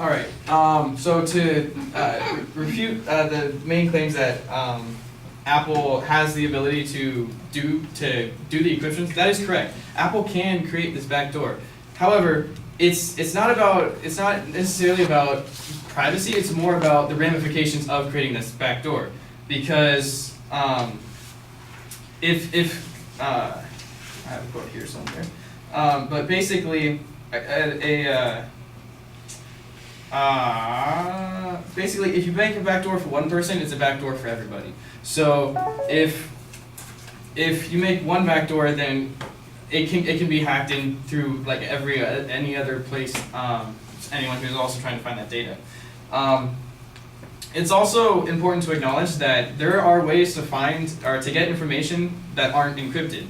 All right. So to refute the main claims that Apple has the ability to do the encryptions, that is correct. Apple can create this backdoor. However, it's not necessarily about privacy. It's more about the ramifications of creating this backdoor. Because if I have a quote here somewhere, but basically basically, if you make a backdoor for one person, it's a backdoor for everybody. So if you make one backdoor, then it can be hacked in through like any other place. Anyone who's also trying to find that data. It's also important to acknowledge that there are ways to find or to get information that aren't encrypted.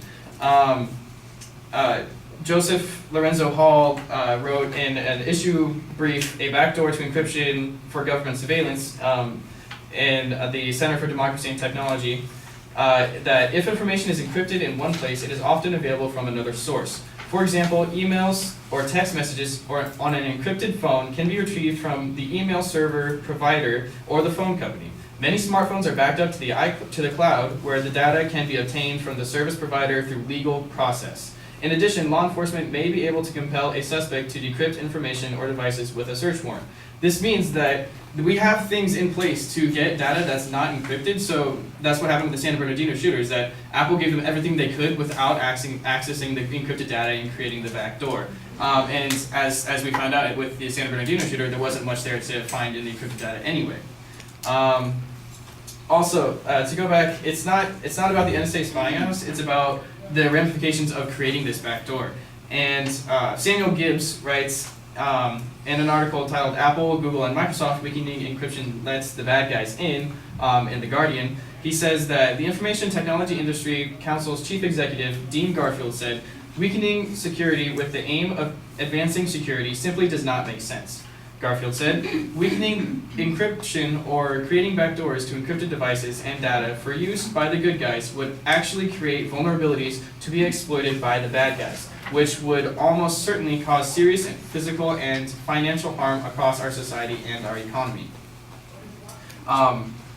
Joseph Lorenzo Hall wrote in an issue brief, A Backdoor to Encryption for Government Surveillance in the Center for Democracy and Technology, that if information is encrypted in one place, it is often available from another source. For example, emails or text messages on an encrypted phone can be retrieved from the email server provider or the phone company. Many smartphones are backed up to the cloud, where the data can be obtained from the service provider through legal process. In addition, law enforcement may be able to compel a suspect to decrypt information or devices with a search warrant. This means that we have things in place to get data that's not encrypted, so that's what happened with the San Bernardino shooters, that Apple gave them everything they could without accessing the encrypted data and creating the backdoor. And as we found out with the San Bernardino shooter, there wasn't much there to find in the encrypted data anyway. Also, to go back, it's not about the NSA spying on us, it's about the ramifications of creating this backdoor. And Samuel Gibbs writes in an article titled Apple, Google, and Microsoft Weakening Encryption Lets the Bad Guys In The Guardian. He says that the Information Technology Industry Council's chief executive, Dean Garfield, said, weakening security with the aim of advancing security simply does not make sense. Garfield said, weakening encryption or creating backdoors to encrypted devices and data for use by the good guys would actually create vulnerabilities to be exploited by the bad guys, which would almost certainly cause serious physical and financial harm across our society and our economy.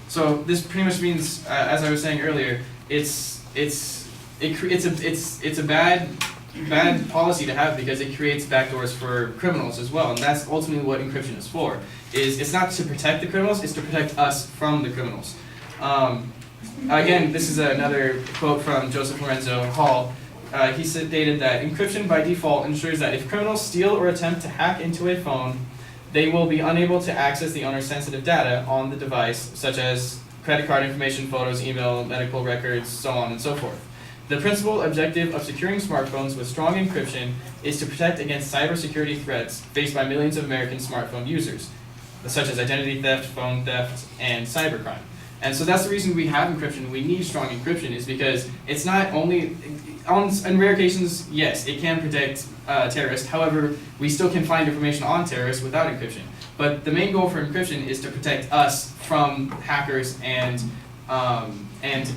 So this pretty much means, as I was saying earlier, it's a bad policy to have because it creates backdoors for criminals as well, and that's ultimately what encryption is for. It's not to protect the criminals, it's to protect us from the criminals. Again, this is another quote from Joseph Lorenzo Hall. He stated that encryption by default ensures that if criminals steal or attempt to hack into a phone, they will be unable to access the owner's sensitive data on the device, such as credit card information, photos, email, medical records, so on and so forth. The principal objective of securing smartphones with strong encryption is to protect against cybersecurity threats faced by millions of American smartphone users, such as identity theft, phone theft, and cybercrime. And so that's the reason we have encryption. We need strong encryption is because it's not only, in rare occasions, yes, it can protect terrorists. However, we still can find information on terrorists without encryption. But the main goal for encryption is to protect us from hackers and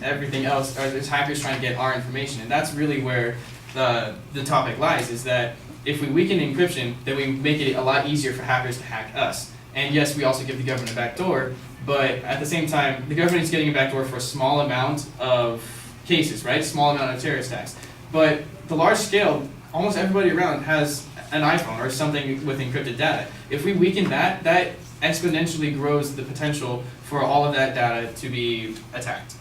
everything else, or there's hackers trying to get our information. And that's really where the topic lies, is that if we weaken encryption, then we make it a lot easier for hackers to hack us. And yes, we also give the government a backdoor, but at the same time, the government is getting a backdoor for a small amount of cases, right? A small amount of terrorist attacks. But the large scale, almost everybody around has an iPhone or something with encrypted data. If we weaken that exponentially grows the potential for all of that data to be attacked.